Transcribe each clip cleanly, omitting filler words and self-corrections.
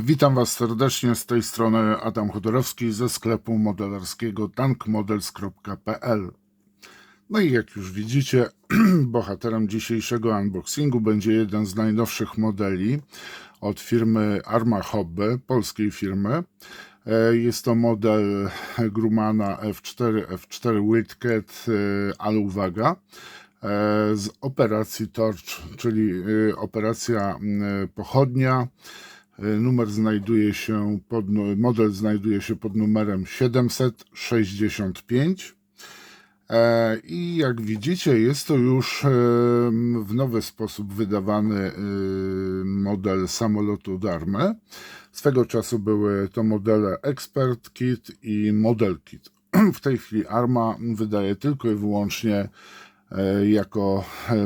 Witam Was serdecznie, z tej strony Adam Chodorowski ze sklepu modelarskiego tankmodels.pl. No i jak już widzicie, bohaterem dzisiejszego unboxingu będzie jeden z najnowszych modeli od firmy Arma Hobby, polskiej firmy. Jest to model Grumana F4 Wildcat, ale uwaga, z operacji Torch, czyli operacja pochodnia. Model znajduje się pod numerem 765 i jak widzicie, jest to już w nowy sposób wydawany model samolotu Army. Swego czasu były to modele Expert Kit i Model Kit. W tej chwili Arma wydaje tylko i wyłącznie jako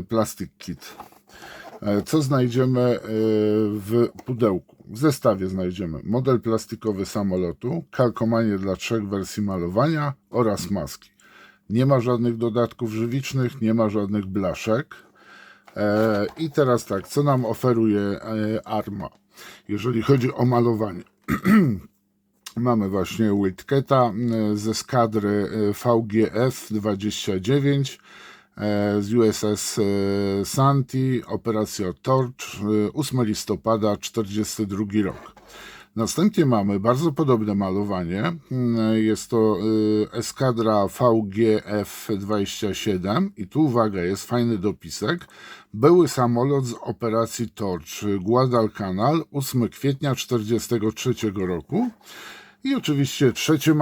Plastic Kit. Co znajdziemy w pudełku? W zestawie znajdziemy model plastikowy samolotu, kalkomanię dla 3 wersji malowania oraz maski. Nie ma żadnych dodatków żywicznych, nie ma żadnych blaszek. I teraz tak, co nam oferuje Arma, jeżeli chodzi o malowanie? Mamy właśnie Wildcata ze skadry VGF-29 z USS Santee, operacja Torch, 8 listopada 1942 rok. Następnie mamy bardzo podobne malowanie. Jest to eskadra VGF-27 i tu uwaga, jest fajny dopisek. Były samolot z operacji Torch, Guadalcanal, 8 kwietnia 1943 roku. I oczywiście trzecie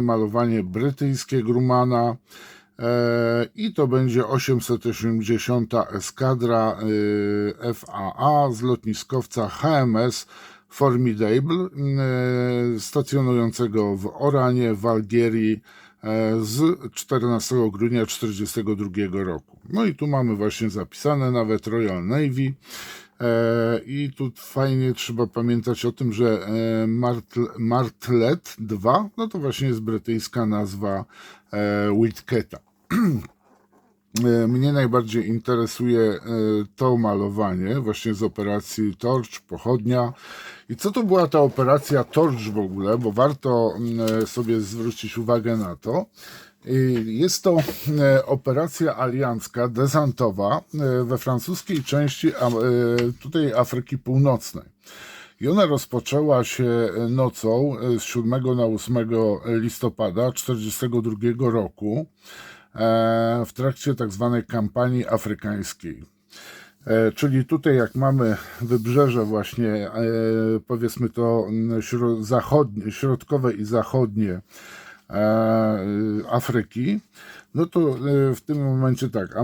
malowanie brytyjskie Grumana. I to będzie 880 eskadra FAA z lotniskowca HMS Formidable, stacjonującego w Oranie w Algierii z 14 grudnia 1942 roku. No i tu mamy właśnie zapisane nawet Royal Navy. I tu fajnie trzeba pamiętać o tym, że Martlet 2, no to właśnie jest brytyjska nazwa Wildcata. Mnie najbardziej interesuje to malowanie właśnie z operacji Torch, pochodnia. I co to była ta operacja Torch w ogóle, bo warto sobie zwrócić uwagę na to. Jest to operacja aliancka, desantowa we francuskiej części tutaj Afryki Północnej. I ona rozpoczęła się nocą z 7 na 8 listopada 1942 roku w trakcie tak zwanej kampanii afrykańskiej. Czyli jak mamy wybrzeże właśnie, powiedzmy to środkowe i zachodnie Afryki, no to w tym momencie tak,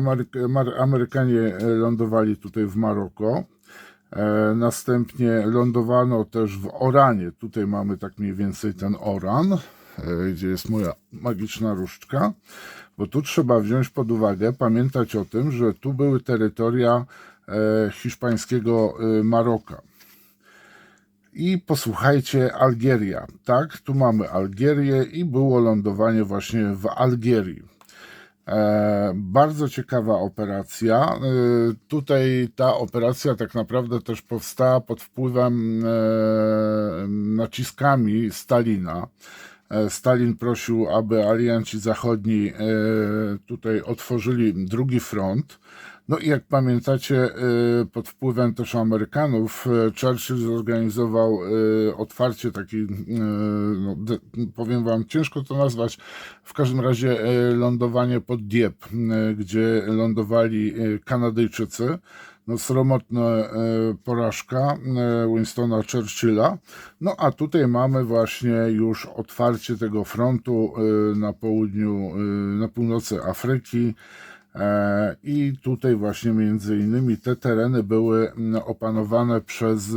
Amerykanie lądowali tutaj w Maroko, następnie lądowano też w Oranie, tutaj mamy tak mniej więcej ten Oran, gdzie jest moja magiczna różdżka, bo tu trzeba wziąć pod uwagę, pamiętać o tym, że tu były terytoria hiszpańskiego Maroka. I posłuchajcie, Algieria, tak, tu mamy Algierię i było lądowanie właśnie w Algierii. Bardzo ciekawa operacja. Tutaj ta operacja tak naprawdę też powstała pod wpływem naciskami Stalina. Stalin prosił, aby alianci zachodni tutaj otworzyli drugi front. No i jak pamiętacie, pod wpływem też Amerykanów Churchill zorganizował otwarcie taki, no, powiem wam, ciężko to nazwać, w każdym razie lądowanie pod Dieppe, gdzie lądowali Kanadyjczycy. No, sromotna porażka Winstona Churchilla. No a tutaj mamy właśnie już otwarcie tego frontu na południu, na północy Afryki. I tutaj właśnie między innymi te tereny były opanowane przez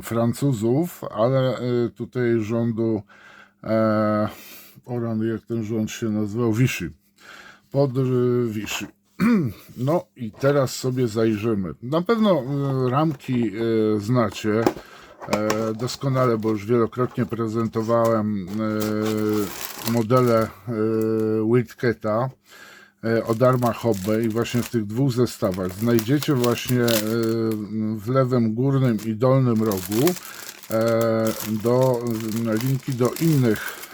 Francuzów, ale tutaj rządu, jak ten rząd się nazywał, Vichy, pod Vichy. No i teraz sobie zajrzymy. Na pewno ramki znacie doskonale, bo już wielokrotnie prezentowałem modele Wildcata. od Arma Hobby i właśnie w tych dwóch zestawach znajdziecie właśnie w lewym górnym i dolnym rogu linki do innych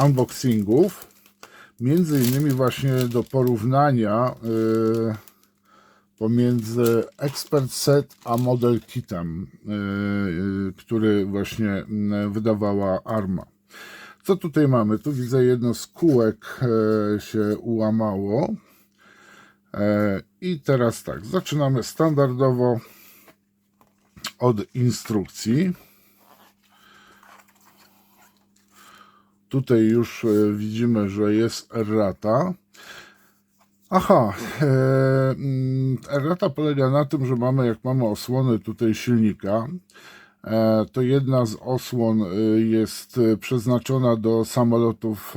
unboxingów, między innymi właśnie do porównania pomiędzy Expert Set a Model Kitem, który właśnie wydawała Arma. Co tutaj mamy? Tu widzę, jedno z kółek się ułamało. I teraz tak, zaczynamy standardowo od instrukcji. Tutaj już widzimy, że jest errata. Aha, errata polega na tym, że jak mamy osłony tutaj silnika, to jedna z osłon jest przeznaczona do samolotów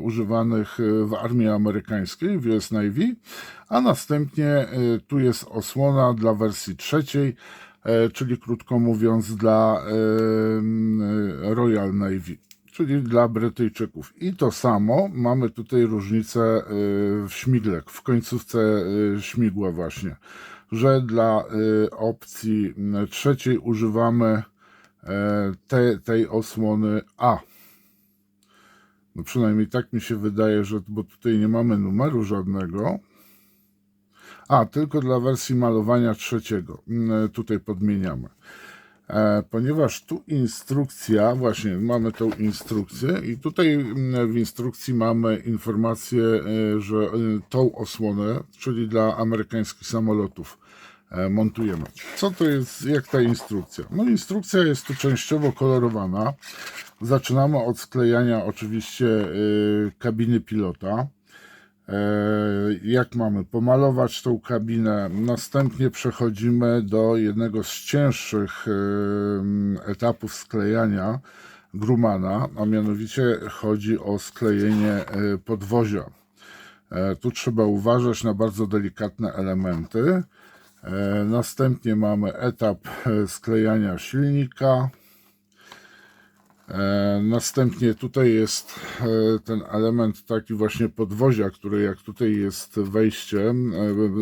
używanych w armii amerykańskiej, w US Navy, a następnie tu jest osłona dla wersji trzeciej, czyli krótko mówiąc dla Royal Navy, czyli dla Brytyjczyków. I to samo, mamy tutaj różnicę w śmigle, w końcówce śmigła właśnie, że dla opcji trzeciej używamy tej osłony A. No przynajmniej tak mi się wydaje, że, bo tutaj nie mamy numeru żadnego. A, tylko dla wersji malowania trzeciego. Tutaj podmieniamy. Ponieważ tu instrukcja, właśnie mamy tą instrukcję i tutaj w instrukcji mamy informację, że tą osłonę, czyli dla amerykańskich samolotów, montujemy. Co to jest, jak ta instrukcja? No instrukcja jest tu częściowo kolorowana. Zaczynamy od sklejania oczywiście kabiny pilota. Jak mamy pomalować tą kabinę, następnie przechodzimy do jednego z cięższych etapów sklejania Grumana, a mianowicie chodzi o sklejenie podwozia. Tu trzeba uważać na bardzo delikatne elementy. Następnie mamy etap sklejania silnika. Następnie tutaj jest ten element taki właśnie podwozia, który jak tutaj jest wejście,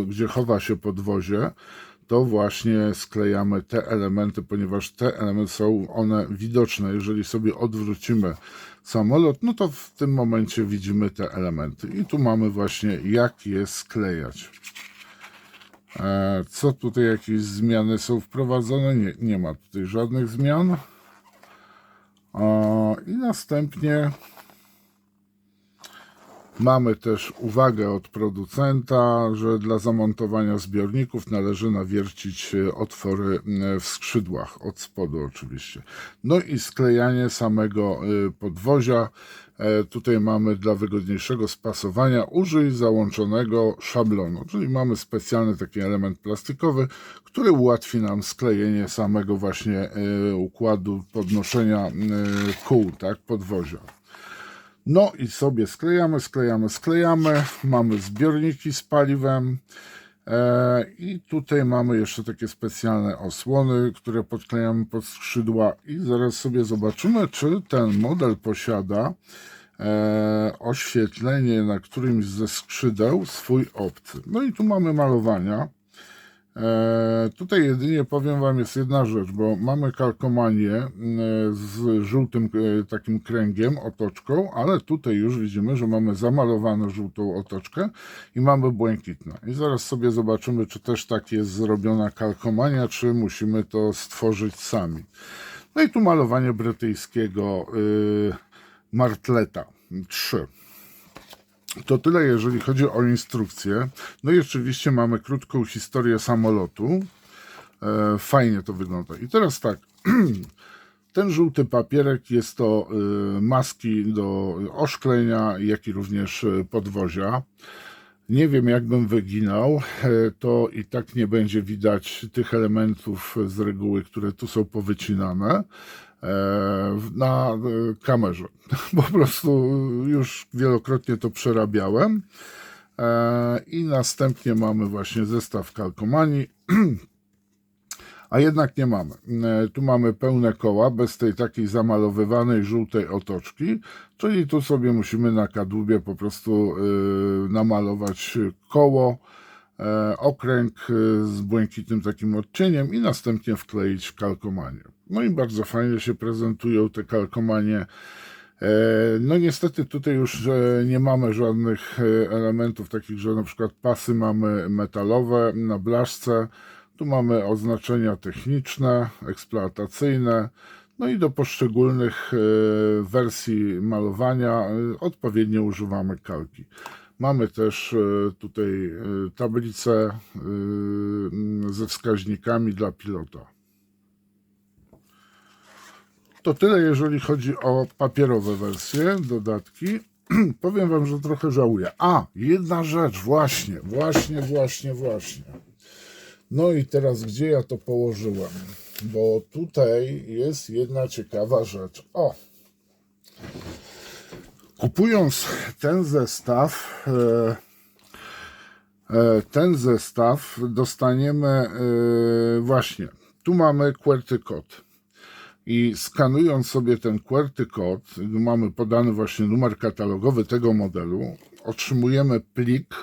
gdzie chowa się podwozie, to właśnie sklejamy te elementy, ponieważ te elementy są one widoczne. Jeżeli sobie odwrócimy samolot, no to w tym momencie widzimy te elementy. I tu mamy właśnie jak je sklejać. Co tutaj, jakieś zmiany są wprowadzone? Nie ma tutaj żadnych zmian. I następnie mamy też uwagę od producenta, że dla zamontowania zbiorników należy nawiercić otwory w skrzydłach, od spodu oczywiście. No i sklejanie samego podwozia. Tutaj mamy dla wygodniejszego spasowania użyj załączonego szablonu, czyli mamy specjalny taki element plastikowy, który ułatwi nam sklejenie samego właśnie układu podnoszenia kół, tak, podwozia. No i sobie sklejamy. Mamy zbiorniki z paliwem. I tutaj mamy jeszcze takie specjalne osłony, które podklejamy pod skrzydła i zaraz sobie zobaczymy, czy ten model posiada oświetlenie na którymś ze skrzydeł swój obcy. No i tu mamy malowania. Tutaj jedynie powiem Wam, jest jedna rzecz, bo mamy kalkomanię z żółtym takim kręgiem, otoczką, ale tutaj już widzimy, że mamy zamalowaną żółtą otoczkę i mamy błękitną. I zaraz sobie zobaczymy, czy też tak jest zrobiona kalkomania, czy musimy to stworzyć sami. No i tu malowanie brytyjskiego Martleta 3. To tyle, jeżeli chodzi o instrukcję. No i oczywiście mamy krótką historię samolotu. Fajnie to wygląda. I teraz tak, ten żółty papierek jest to maski do oszklenia, jak i również podwozia. Nie wiem, jakbym wyginał, to i tak nie będzie widać tych elementów z reguły, które tu są powycinane na kamerze. Po prostu już wielokrotnie to przerabiałem. I następnie mamy właśnie zestaw kalkomanii. a jednak nie mamy. Tu mamy pełne koła, bez tej takiej zamalowywanej żółtej otoczki, czyli tu sobie musimy na kadłubie po prostu namalować koło, okręg z błękitnym takim odcieniem i następnie wkleić w kalkomanię. No i bardzo fajnie się prezentują te kalkomanie. No niestety tutaj już nie mamy żadnych elementów takich, że na przykład pasy mamy metalowe na blaszce, tu mamy oznaczenia techniczne, eksploatacyjne, no i do poszczególnych wersji malowania odpowiednio używamy kalki. Mamy też tutaj tablicę ze wskaźnikami dla pilota. To tyle, jeżeli chodzi o papierowe wersje, dodatki. Powiem wam, że trochę żałuję. A, jedna rzecz, właśnie. No i teraz, gdzie ja to położyłem? Bo tutaj jest jedna ciekawa rzecz. O! Kupując ten zestaw dostaniemy właśnie, tu mamy QWERTY kod. I skanując sobie ten QWERTY kod, mamy podany właśnie numer katalogowy tego modelu, otrzymujemy plik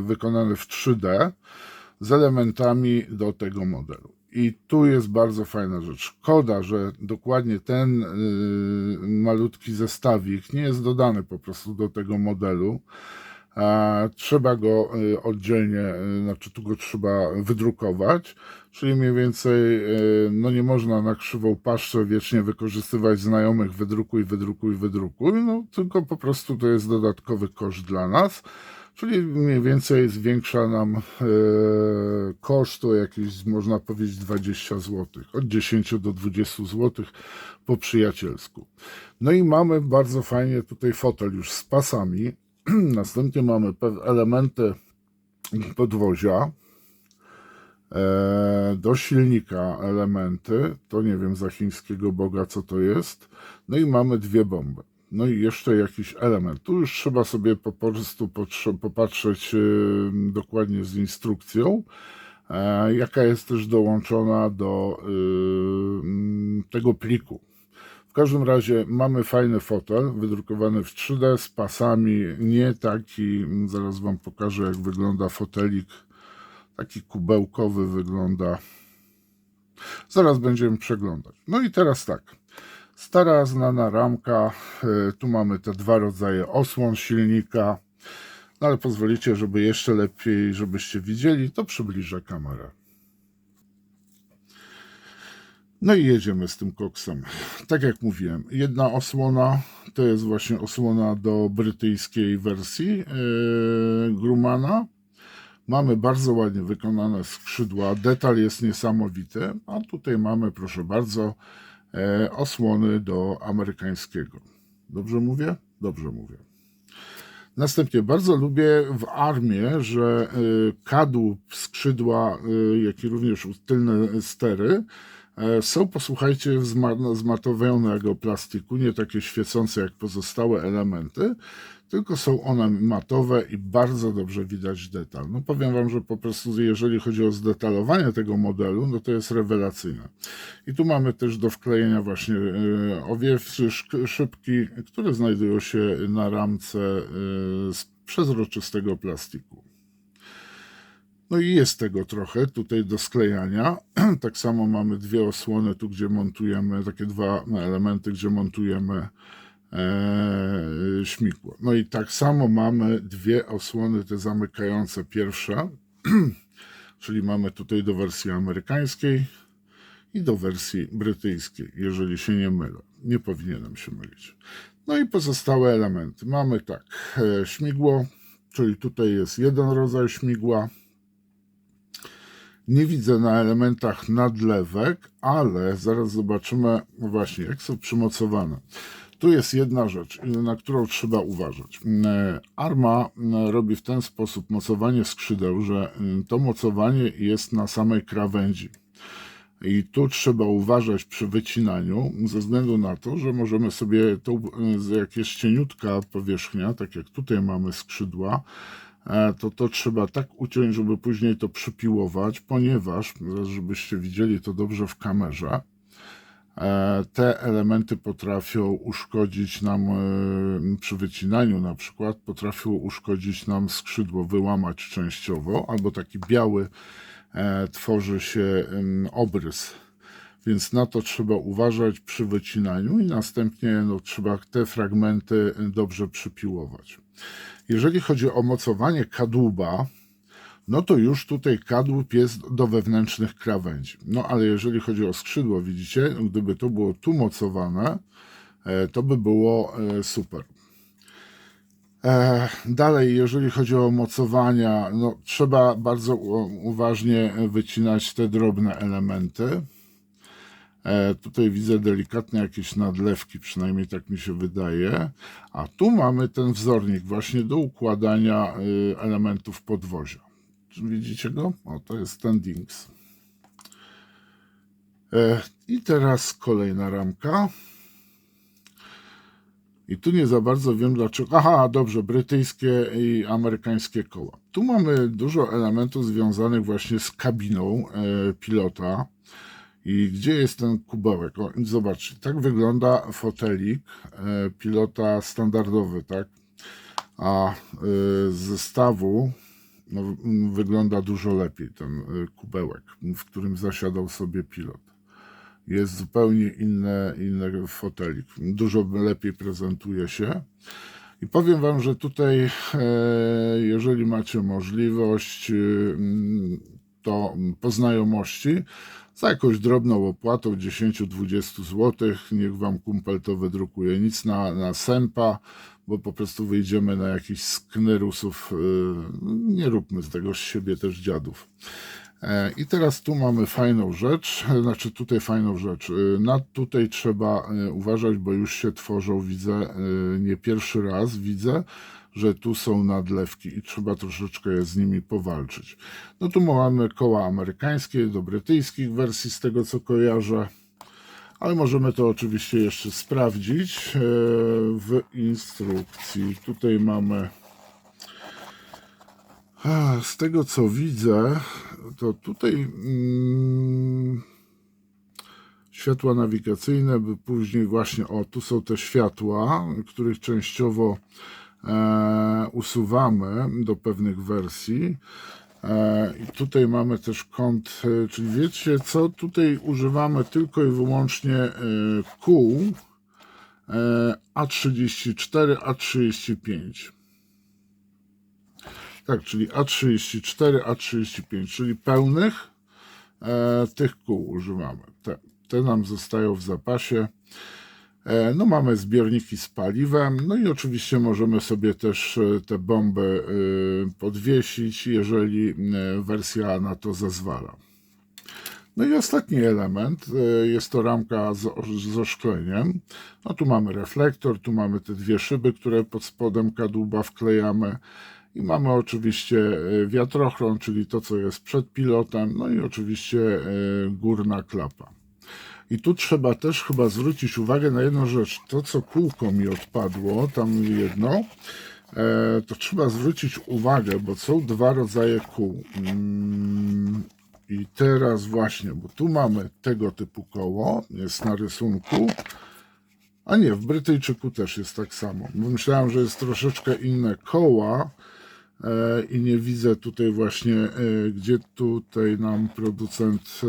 wykonany w 3D z elementami do tego modelu. I tu jest bardzo fajna rzecz. Szkoda, że dokładnie ten malutki zestawik nie jest dodany po prostu do tego modelu. Trzeba go oddzielnie, znaczy tu go trzeba wydrukować, czyli mniej więcej no nie można na krzywą paszczę wiecznie wykorzystywać znajomych wydrukuj, no tylko po prostu to jest dodatkowy koszt dla nas, czyli mniej więcej zwiększa nam koszt o jakieś, można powiedzieć, 20 zł, od 10 do 20 zł po przyjacielsku. No i mamy bardzo fajnie tutaj fotel już z pasami. Następnie mamy elementy podwozia, do silnika elementy, to nie wiem za chińskiego Boga co to jest, no i mamy dwie bomby. No i jeszcze jakiś element. Tu już trzeba sobie po prostu popatrzeć dokładnie z instrukcją, jaka jest też dołączona do tego pliku. W każdym razie mamy fajny fotel, wydrukowany w 3D z pasami, nie taki, zaraz wam pokażę jak wygląda fotelik, taki kubełkowy wygląda. Zaraz będziemy przeglądać. No i teraz tak, stara znana ramka, tu mamy te dwa rodzaje osłon silnika, no ale pozwolicie, żeby jeszcze lepiej, żebyście widzieli, to przybliżę kamerę. No i jedziemy z tym koksem. Tak jak mówiłem, jedna osłona to jest właśnie osłona do brytyjskiej wersji Grumana. Mamy bardzo ładnie wykonane skrzydła, detal jest niesamowity, a tutaj mamy, proszę bardzo, osłony do amerykańskiego. Dobrze mówię? Dobrze mówię. Następnie bardzo lubię w Armie, że kadłub, skrzydła, jak i również tylne stery są, posłuchajcie, z matowionego plastiku, nie takie świecące jak pozostałe elementy, tylko są one matowe i bardzo dobrze widać detal. No powiem wam, że po prostu jeżeli chodzi o zdetalowanie tego modelu, no to jest rewelacyjne. I tu mamy też do wklejenia właśnie owiewcy, szybki, które znajdują się na ramce z przezroczystego plastiku. No i jest tego trochę tutaj do sklejania. Tak samo mamy dwie osłony tu, gdzie montujemy, takie dwa elementy, gdzie montujemy śmigło. No i tak samo mamy dwie osłony te zamykające pierwsze, czyli mamy tutaj do wersji amerykańskiej i do wersji brytyjskiej, jeżeli się nie mylę. Nie powinienem się mylić. No i pozostałe elementy. Mamy tak, śmigło, czyli tutaj jest jeden rodzaj śmigła. Nie widzę na elementach nadlewek, ale zaraz zobaczymy właśnie, jak są przymocowane. Tu jest jedna rzecz, na którą trzeba uważać. Arma robi w ten sposób mocowanie skrzydeł, że to mocowanie jest na samej krawędzi. I tu trzeba uważać przy wycinaniu, ze względu na to, że możemy sobie, jak jest cieniutka powierzchnia, tak jak tutaj mamy skrzydła, to trzeba tak uciąć, żeby później to przypiłować, ponieważ, żebyście widzieli to dobrze w kamerze, te elementy potrafią uszkodzić nam przy wycinaniu na przykład, potrafią uszkodzić nam skrzydło, wyłamać częściowo, albo taki biały tworzy się obrys. Więc na to trzeba uważać przy wycinaniu i następnie trzeba te fragmenty dobrze przypiłować. Jeżeli chodzi o mocowanie kadłuba, no to już tutaj kadłub jest do wewnętrznych krawędzi. No ale jeżeli chodzi o skrzydło, widzicie, gdyby to było tu mocowane, to by było super. Dalej, jeżeli chodzi o mocowania, no trzeba bardzo uważnie wycinać te drobne elementy. Tutaj widzę delikatne jakieś nadlewki, przynajmniej tak mi się wydaje. A tu mamy ten wzornik właśnie do układania elementów podwozia. Czy widzicie go? O, to jest ten dings. I teraz kolejna ramka. I tu nie za bardzo wiem dlaczego. Aha, dobrze, brytyjskie i amerykańskie koła. Tu mamy dużo elementów związanych właśnie z kabiną pilota. I gdzie jest ten kubełek? O, zobaczcie, tak wygląda fotelik pilota standardowy, tak? A z zestawu wygląda dużo lepiej ten kubełek, w którym zasiadał sobie pilot. Jest zupełnie inny fotelik. Dużo lepiej prezentuje się. I powiem wam, że tutaj, jeżeli macie możliwość, to po znajomości, za jakąś drobną opłatą 10-20 zł, niech wam kumpel to wydrukuje. Nic na sępa, bo po prostu wyjdziemy na jakichś sknerusów. Nie róbmy z tego z siebie też dziadów. I teraz tu mamy fajną rzecz, znaczy tutaj fajną rzecz. Tutaj trzeba uważać, bo już się tworzą, widzę, nie pierwszy raz widzę, że tu są nadlewki i trzeba troszeczkę z nimi powalczyć. No tu mamy koła amerykańskie, do brytyjskich wersji z tego co kojarzę, ale możemy to oczywiście jeszcze sprawdzić w instrukcji. Tutaj mamy, z tego co widzę, to tutaj światła nawigacyjne, by później właśnie, o tu są te światła, których częściowo usuwamy do pewnych wersji. I tutaj mamy też kąt, czyli wiecie co, tutaj używamy tylko i wyłącznie kół A34, A35. Tak, czyli A34, A35, czyli pełnych tych kół używamy. Te nam zostają w zapasie. No mamy zbiorniki z paliwem, no i oczywiście możemy sobie też te bomby podwiesić, jeżeli wersja na to zezwala. No i ostatni element, jest to ramka z oszkleniem. No tu mamy reflektor, tu mamy te dwie szyby, które pod spodem kadłuba wklejamy. I mamy oczywiście wiatrochron, czyli to, co jest przed pilotem, no i oczywiście górna klapa. I tu trzeba też chyba zwrócić uwagę na jedną rzecz. To, co kółko mi odpadło, tam jedno, to trzeba zwrócić uwagę, bo są dwa rodzaje kół. I teraz właśnie, bo tu mamy tego typu koło, jest na rysunku, a nie, w Brytyjczyku też jest tak samo. Myślałem, że jest troszeczkę inne koła i nie widzę tutaj właśnie, gdzie tutaj nam producent,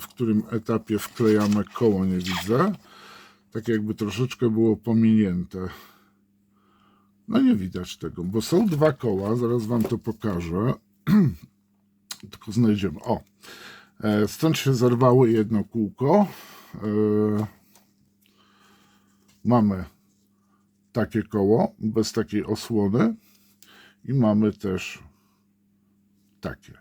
w którym etapie wklejamy koło, nie widzę. Tak jakby troszeczkę było pominięte. No nie widać tego, bo są dwa koła, zaraz wam to pokażę. Tylko znajdziemy. O, stąd się zerwało jedno kółko. Mamy takie koło bez takiej osłony i mamy też takie.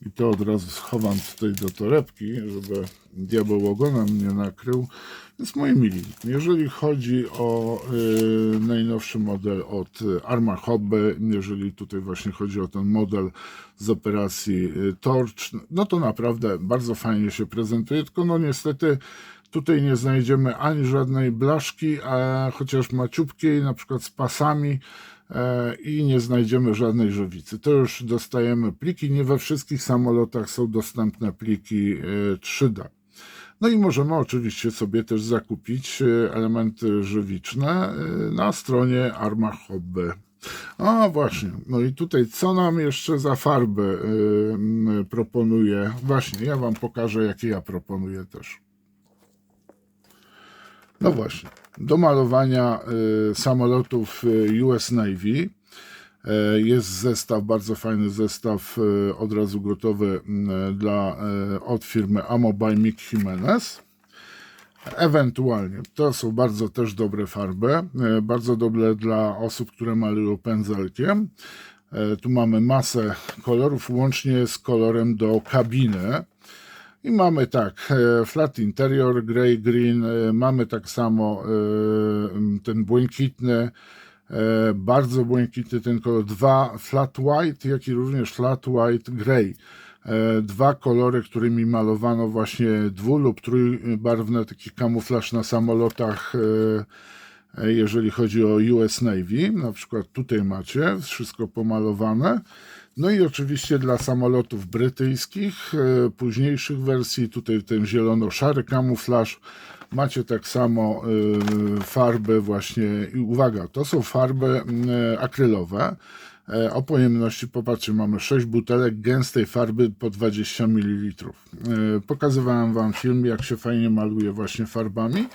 I to od razu schowam tutaj do torebki, żeby diabeł ogonem nie nakrył. Więc moi mili, jeżeli chodzi o najnowszy model od Arma Hobby, jeżeli tutaj właśnie chodzi o ten model z operacji Torch, no to naprawdę bardzo fajnie się prezentuje, tylko no niestety Tutaj nie znajdziemy ani żadnej blaszki, a chociaż maciupkiej, na przykład z pasami, i nie znajdziemy żadnej żywicy. To już dostajemy pliki. Nie we wszystkich samolotach są dostępne pliki 3D. No i możemy oczywiście sobie też zakupić elementy żywiczne na stronie Arma Hobby. A właśnie, no i tutaj co nam jeszcze za farby proponuje? Właśnie, ja wam pokażę, jakie ja proponuję też. No właśnie, do malowania samolotów US Navy jest zestaw, bardzo fajny zestaw, od razu gotowy od firmy Amo by Mick Jimenez. Ewentualnie, to są bardzo też dobre farby, bardzo dobre dla osób, które malują pędzelkiem. Tu mamy masę kolorów, łącznie z kolorem do kabiny. I mamy tak, flat interior, grey, green, mamy tak samo ten błękitny, bardzo błękitny ten kolor, dwa flat white, jak i również flat white grey. Dwa kolory, którymi malowano właśnie dwu- lub trójbarwne, taki kamuflaż na samolotach, jeżeli chodzi o US Navy. Na przykład tutaj macie wszystko pomalowane. No i oczywiście dla samolotów brytyjskich, późniejszych wersji, tutaj ten zielono-szary kamuflaż, macie tak samo farby właśnie, i uwaga, to są farby akrylowe. O pojemności, popatrzcie, mamy 6 butelek gęstej farby po 20 ml. Pokazywałem wam film, jak się fajnie maluje właśnie farbami.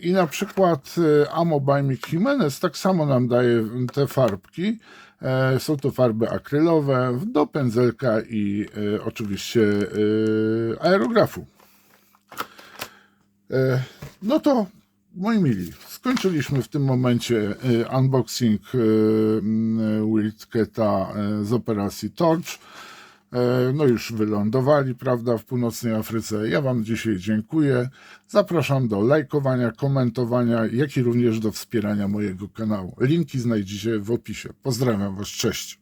I na przykład Amo by Mick Jimenez tak samo nam daje te farbki. Są to farby akrylowe do pędzelka i oczywiście aerografu. No to, moi mili, skończyliśmy w tym momencie unboxing Wildcata z operacji Torch. No już wylądowali, prawda, w północnej Afryce. Ja wam dzisiaj dziękuję. Zapraszam do lajkowania, komentowania, jak i również do wspierania mojego kanału. Linki znajdziecie w opisie. Pozdrawiam was, cześć.